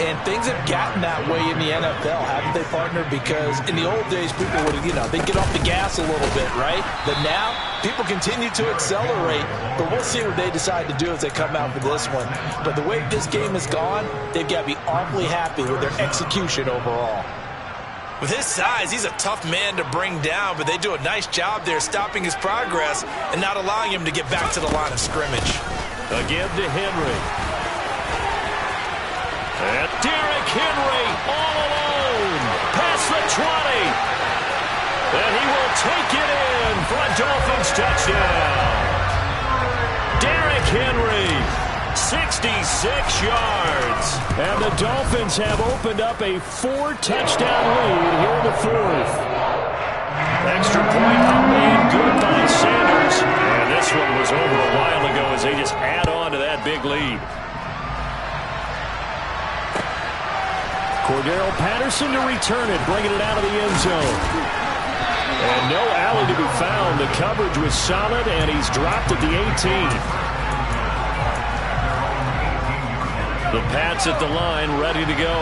Speaker 3: And things have gotten that way in the NFL, haven't they, partner? Because in the old days, people would, they'd get off the gas a little bit, right? But now, people continue to accelerate. But we'll see what they decide to do as they come out for this one. But the way this game has gone, they've got to be awfully happy with their execution overall. With his size, he's a tough man to bring down, but they do a nice job there stopping his progress and not allowing him to get back to the line of scrimmage.
Speaker 2: Again to Henry. And Derrick Henry all alone. Past the 20. And he will take it in for a Dolphins touchdown. Derrick Henry, 66 yards.
Speaker 4: And the Dolphins have opened up a 4-touchdown lead here in the fourth.
Speaker 2: Extra point made good by Sanders. And this one was over a while ago as they just add on to that big lead.
Speaker 4: Cordero Patterson to return it, bringing it out of the end zone. And no alley to be found. The coverage was solid, and he's dropped at the 18.
Speaker 2: The Pats at the line, ready to go.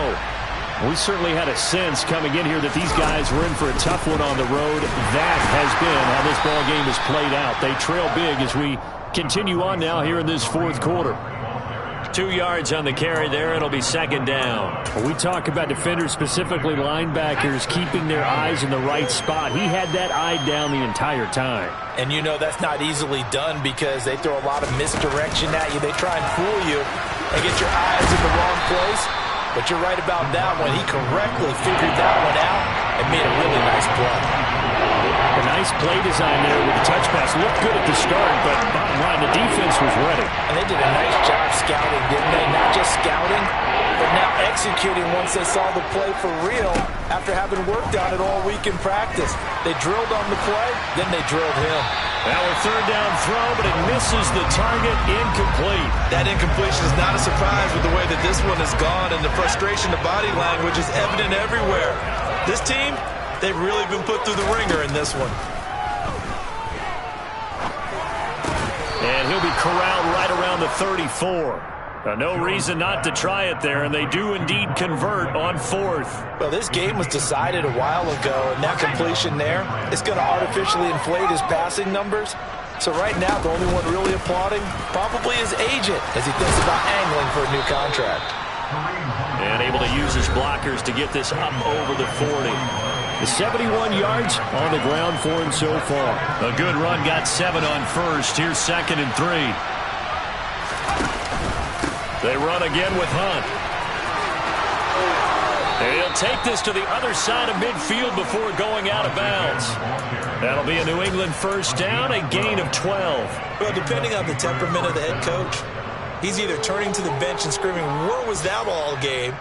Speaker 4: We certainly had a sense coming in here that these guys were in for a tough one on the road. That has been how this ball game has played out. They trail big as we continue on now here in this fourth quarter.
Speaker 2: 2 yards on the carry there. It'll be second down.
Speaker 4: We talk about defenders, specifically linebackers, keeping their eyes in the right spot. He had that eye down the entire time.
Speaker 3: And that's not easily done because they throw a lot of misdirection at you. They try and fool you and get your eyes in the wrong place. But you're right about that one. He correctly figured that one out and made a really nice play.
Speaker 4: A nice play design there with the touch pass. Looked good at the start, but bottom line, the defense was ready.
Speaker 3: And they did a nice job scouting, didn't they? Not just scouting, but now executing once they saw the play for real after having worked on it all week in practice. They drilled on the play, then they drilled him.
Speaker 2: Now a third down throw, but it misses the target, incomplete.
Speaker 3: That incompletion is not a surprise with the way that this one has gone, and the frustration, the body language is evident everywhere. This team, they've really been put through the ringer in this one.
Speaker 2: And he'll be corralled right around the 34. No reason not to try it there, and they do indeed convert on fourth.
Speaker 3: Well, this game was decided a while ago, and that completion there is going to artificially inflate his passing numbers. So right now, the only one really applauding probably his agent as he thinks about angling for a new contract.
Speaker 2: And able to use his blockers to get this up over the 40.
Speaker 4: The 71 yards on the ground for him so far.
Speaker 2: A good run, got 7 on first. Here's 2nd and 3. They run again with Hunt. And he'll take this to the other side of midfield before going out of bounds. That'll be a New England first down, a gain of 12.
Speaker 3: Well, depending on the temperament of the head coach, he's either turning to the bench and screaming, "Where was that all game?"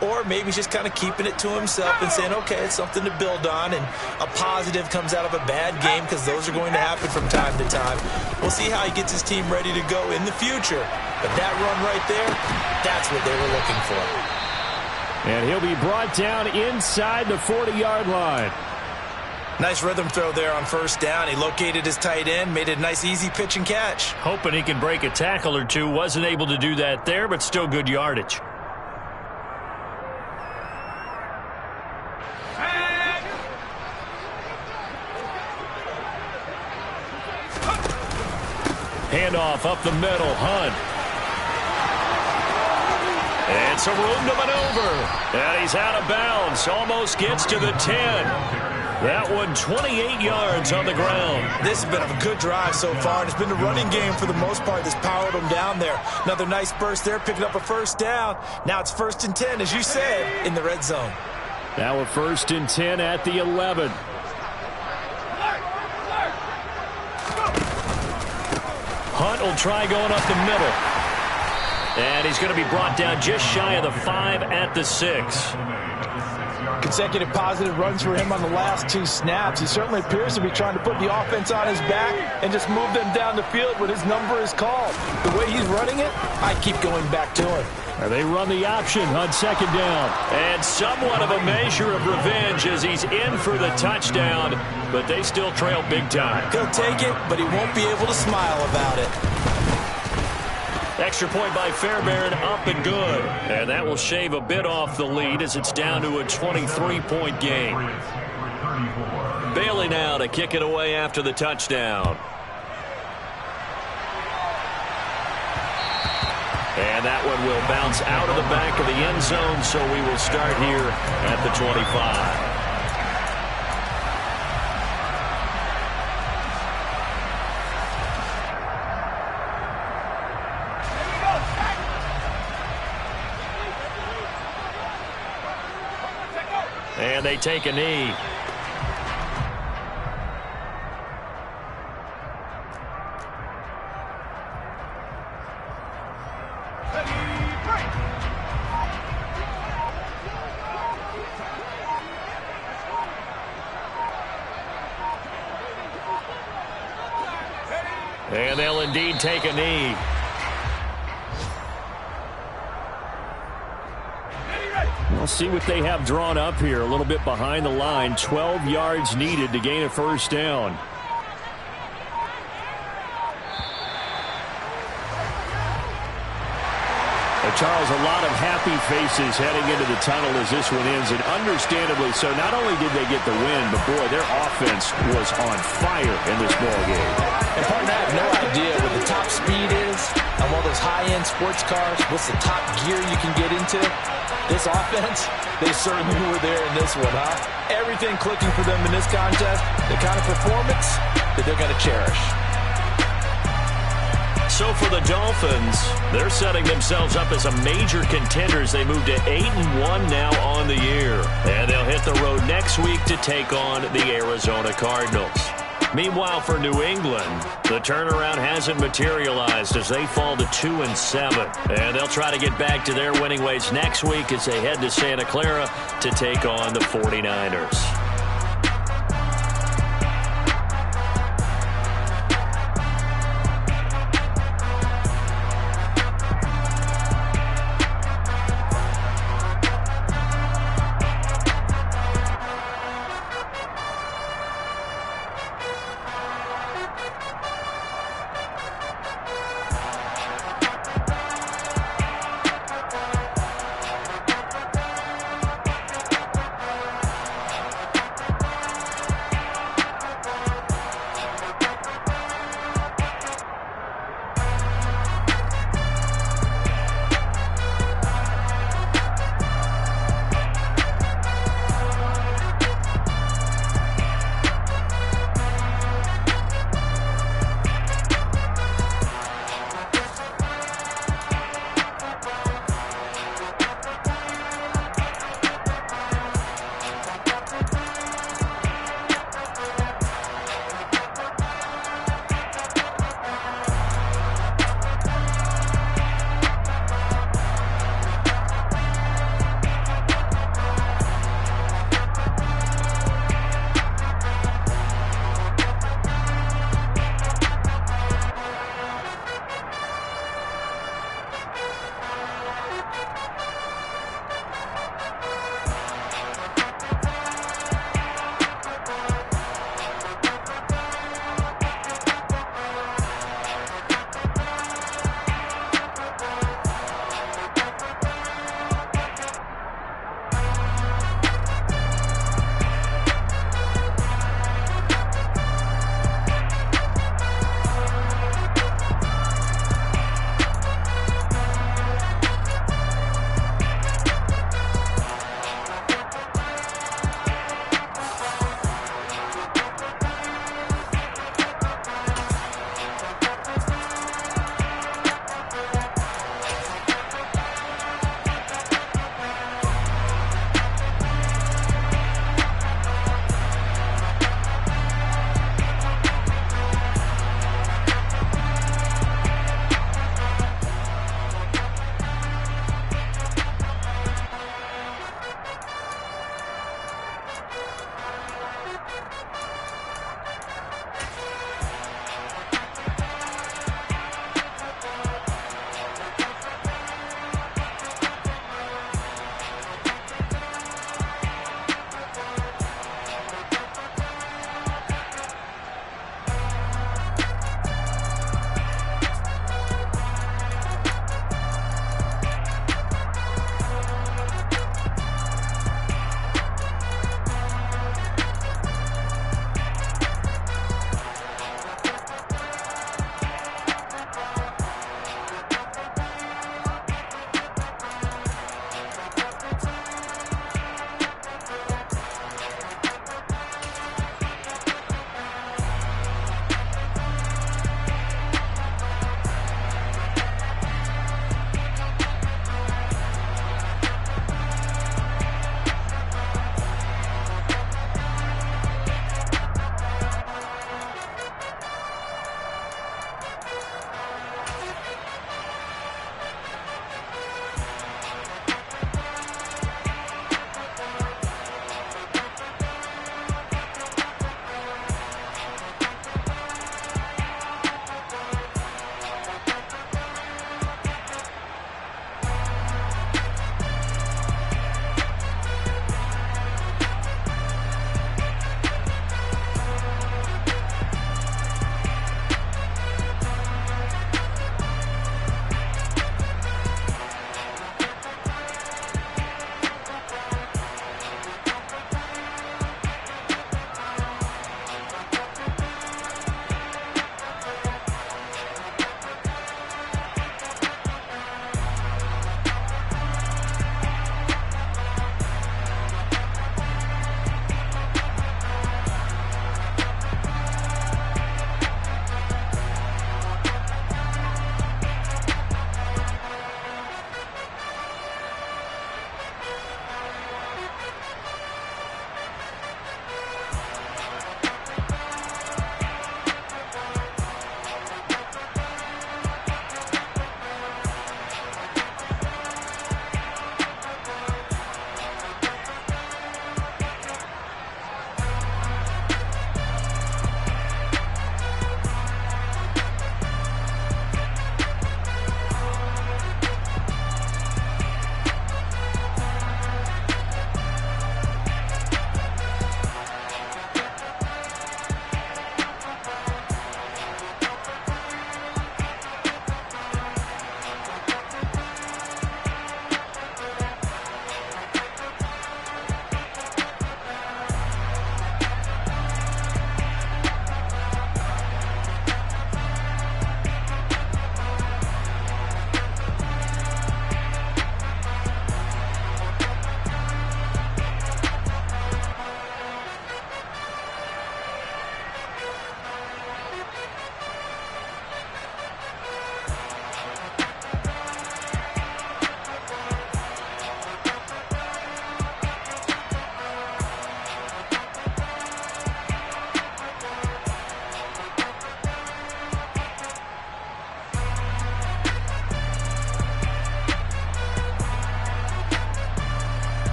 Speaker 3: Or maybe he's just kind of keeping it to himself and saying, okay, it's something to build on, and a positive comes out of a bad game because those are going to happen from time to time. We'll see how he gets his team ready to go in the future. But that run right there, that's what they were looking for.
Speaker 4: And he'll be brought down inside the 40-yard line.
Speaker 3: Nice rhythm throw there on first down. He located his tight end, made a nice easy pitch and catch.
Speaker 2: Hoping he can break a tackle or two. Wasn't able to do that there, but still good yardage. Handoff up the middle, Hunt. And some room to maneuver. And he's out of bounds. Almost gets to the 10. That one 28 yards on the ground.
Speaker 3: This has been a good drive so far, and it's been the running game for the most part that's powered them down there. Another nice burst there, picking up a first down. Now it's 1st and 10, as you said, in the red zone.
Speaker 4: Now a 1st and 10 at the 11.
Speaker 2: Hunt will try going up the middle. And he's going to be brought down just shy of the 5 at the 6.
Speaker 3: Consecutive positive runs for him on the last 2 snaps. He certainly appears to be trying to put the offense on his back and just move them down the field when his number is called. The way he's running it, I keep going back to him.
Speaker 4: And they run the option on 2nd down.
Speaker 2: And somewhat of a measure of revenge as he's in for the touchdown, but they still trail big time.
Speaker 3: He'll take it, but he won't be able to smile about it.
Speaker 2: Extra point by Fairbairn, up and good. And that will shave a bit off the lead as it's down to a 23-point game. Bailey now to kick it away after the touchdown. And that one will bounce out of the back of the end zone, so we will start here at the 25. And they take a knee. And they'll indeed take a knee.
Speaker 4: We'll see what they have drawn up here. A little bit behind the line. 12 yards needed to gain a first down. Charles, a lot of happy faces heading into the tunnel as this one ends, and understandably so. Not only did they get the win, but boy, their offense was on fire in this ball game.
Speaker 3: And partner, I have no idea what the top speed is on one of those high-end sports cars. What's the top gear you can get into? This offense, they certainly were there in this one, huh? Everything clicking for them in this contest, the kind of performance that they're going to cherish.
Speaker 2: So for the Dolphins, they're setting themselves up as a major contenders. They move to 8-1 now on the year. And they'll hit the road next week to take on the Arizona Cardinals. Meanwhile, for New England, the turnaround hasn't materialized as they fall to 2-7. And they'll try to get back to their winning ways next week as they head to Santa Clara to take on the 49ers.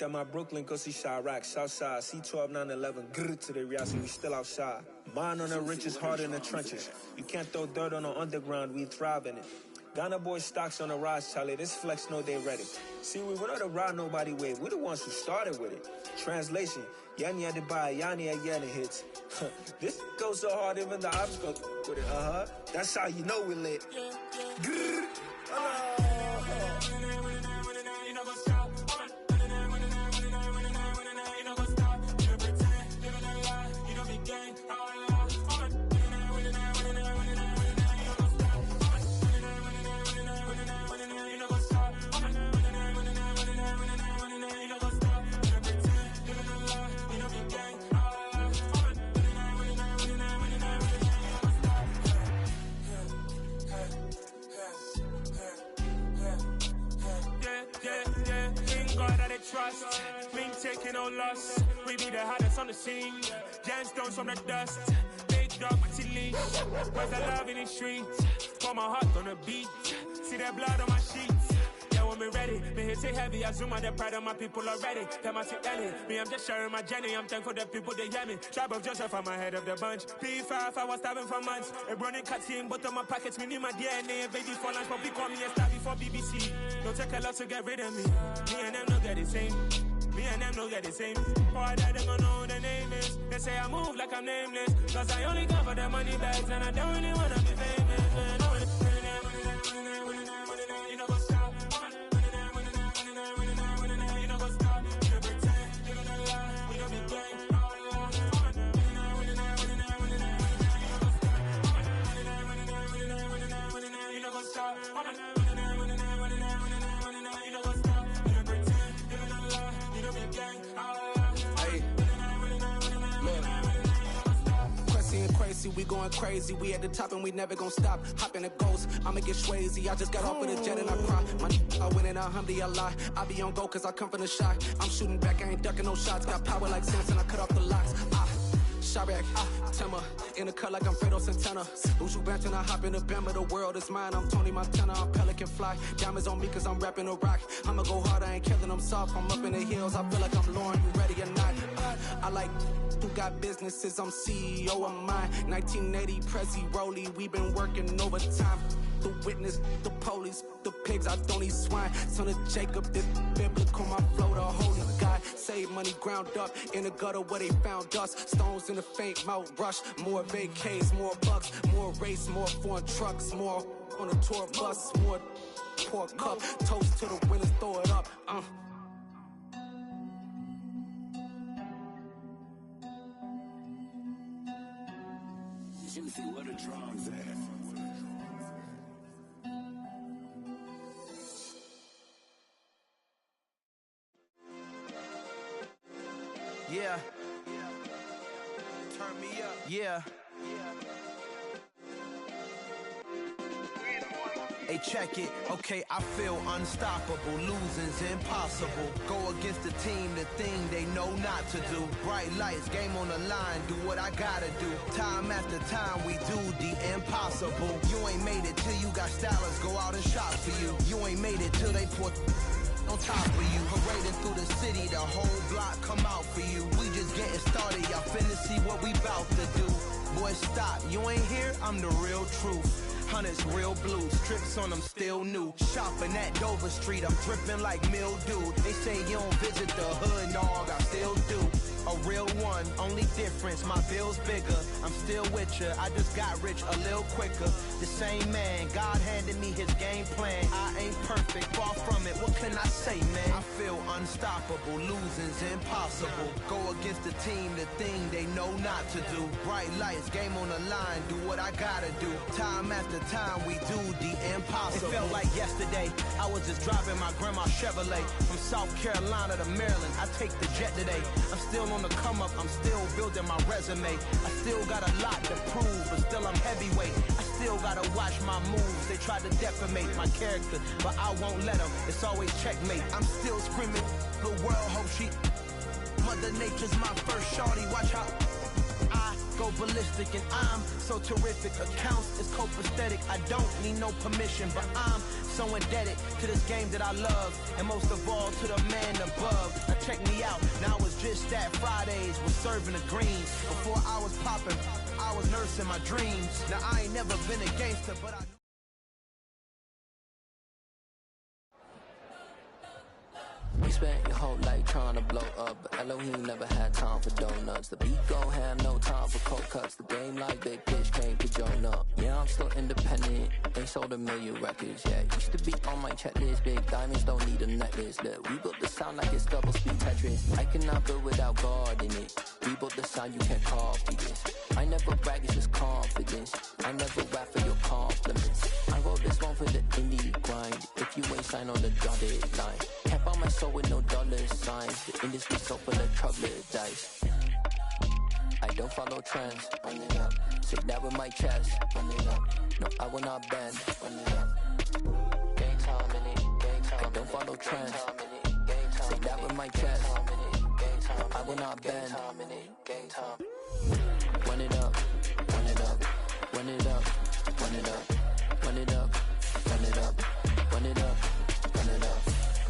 Speaker 6: at my Brooklyn, go see Chirac, Southside, C12, 911, grrr to the Riasi, we still outside. Mine on the richest, heart in the trenches. You can't throw dirt on the underground, we thrive in it. Ghana boys stocks on the rise, Charlie, this flex know they ready. See, we not the ride nobody wave, we the ones who started with it. Translation, Yani had to buy, Yani had Yana hits. This goes so hard, even the ops go with it, That's how you know we lit. Grrr.
Speaker 1: Trust, we ain't taking no loss. We be the hottest on the scene. Gemstones from the dust. Big dog, pretty leash. Where's the love in the streets? Pour my heart on the beat. See that blood on my sheets. Yeah, when me ready, me hit it heavy. I zoom out the pride of my people already. Tell my sit Ellie. Me, I'm just sharing my journey. I'm thankful the people they hear me. Tribe of Joseph, I'm ahead of the bunch. P5, I was starving for months. A running cut in, but on my pockets, me need my DNA. Baby for lunch, but we call me a star before BBC. Don't take a lot to get rid of me. Me and them no get the same. Me and them no get the same. Boy, that them don't know what the name is. They say I move like I'm nameless. Cause I only come for the money bags. And I don't really wanna be famous. Man. You know what's up? You know what's up? You don't pretend. You don't lie. We don't be gang. You know what's up?
Speaker 7: Crazy, we going crazy. We at the top and we never gon' stop. Hop in a ghost, I'ma get swayzy. I just got off with a jet and I cry. I win in a Humvee, I lie. I be on go cause I come from the shot. I'm shooting back, I ain't ducking no shots. Got power like Samson, I cut off the locks. Chirac, Timmer, in the cut like I'm Fredo Santana. Uju Banton, I hop in the Bama, the world is mine. I'm Tony Montana, I'm Pelican Fly. Diamonds on me cause I'm rapping a rock. I'ma go hard, I ain't killing them soft. I'm up in the hills, I feel like I'm Lauren, you ready or not? I like who got businesses, I'm CEO of mine. 1980 Prezi Rolly, we been working overtime. The witness, the police, the pigs, I don't eat swine. Son of Jacob, this biblical, my flow, the holy God. Save money ground up in the gutter where they found us. Stones in the faint mouth rush. More vacays, more bucks, more race, more foreign trucks, more on a tour bus, more pork cup. Toast to the winners, throw it up.
Speaker 8: Juicy, what a drums at.
Speaker 9: Yeah. Turn me up. Yeah. Hey, check it. Okay, I feel unstoppable. Losing's impossible. Go against the team, the thing they know not to do. Bright lights, game on the line. Do what I gotta do. Time after time, we do the impossible. You ain't made it till you got stylists go out and shop for you. You ain't made it till they put on top of you. Parading through the city, the whole block come out for you. We just getting started, y'all finna see what we bout to do. Boy, stop, you ain't here, I'm the real truth. Hundreds real blue, strips on them still new. Shopping at Dover Street, I'm dripping like mildew. They say you don't visit the hood, dog, I still do. A real one, only difference, my bill's bigger. I'm still with ya, I just got rich a little quicker. The same man, God handed me his game plan. I ain't perfect, far from it, what can I say, man? I feel unstoppable, losing's impossible. Go against the team, the thing they know not to do. Bright lights, game on the line, do what I gotta do. Time after time, we do the impossible. It felt like yesterday, I was just driving my grandma's Chevrolet. From South Carolina to Maryland, I take the jet today. I'm still on the come up, I'm still building my resume. I still got a lot to prove, but still I'm heavyweight. I still gotta watch my moves. They try to defamate my character, but I won't let them. It's always checkmate. I'm still screaming, the world hope she. Mother Nature's my first shorty, watch how I go ballistic and I'm so terrific. Accounts is copacetic, I don't need no permission, but I'm so indebted to this game that I love, and most of all to the man above. Now check me out, now it's just that Fridays was serving the greens. Before I was popping, I was nursing my dreams. Now I ain't never been a gangster, but I...
Speaker 8: You spent your whole life trying to blow up, but Elohim never had time for donuts. The beat gon' have no time for cold cuts. The game like big bitch came to join up. Yeah, I'm still independent, ain't sold 1 million records yet. Used to be on my checklist, big diamonds don't need a necklace. Look, we built the sound like it's double speed Tetris. I cannot build without God in it. We built the sound, you can't copy this. I never brag, it's just confidence. I never rap for your compliments. I wrote this one for the indie grind. If you ain't signed on the dotted line, can't buy my soul with no dollar signs. The industry so full of troubled dice. I don't follow trends. Run it up. Say that with my chest. Run it up. No, I will not bend. Run it up. Game time in it. Game time. I don't follow trends. Say that with my chest. No, I will not bend. Game time. Run it up. Run it up. Run it up. Run it up. Run it up. Run it up. Run it up. Run it up.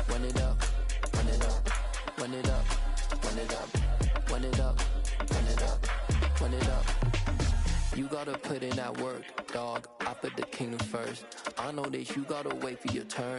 Speaker 8: Run it up. Run it up. Run it up. Run it up. Run it up. Run it up. Run it up. You gotta put in that work, dog. I put the kingdom first. I know that you gotta wait for your turn.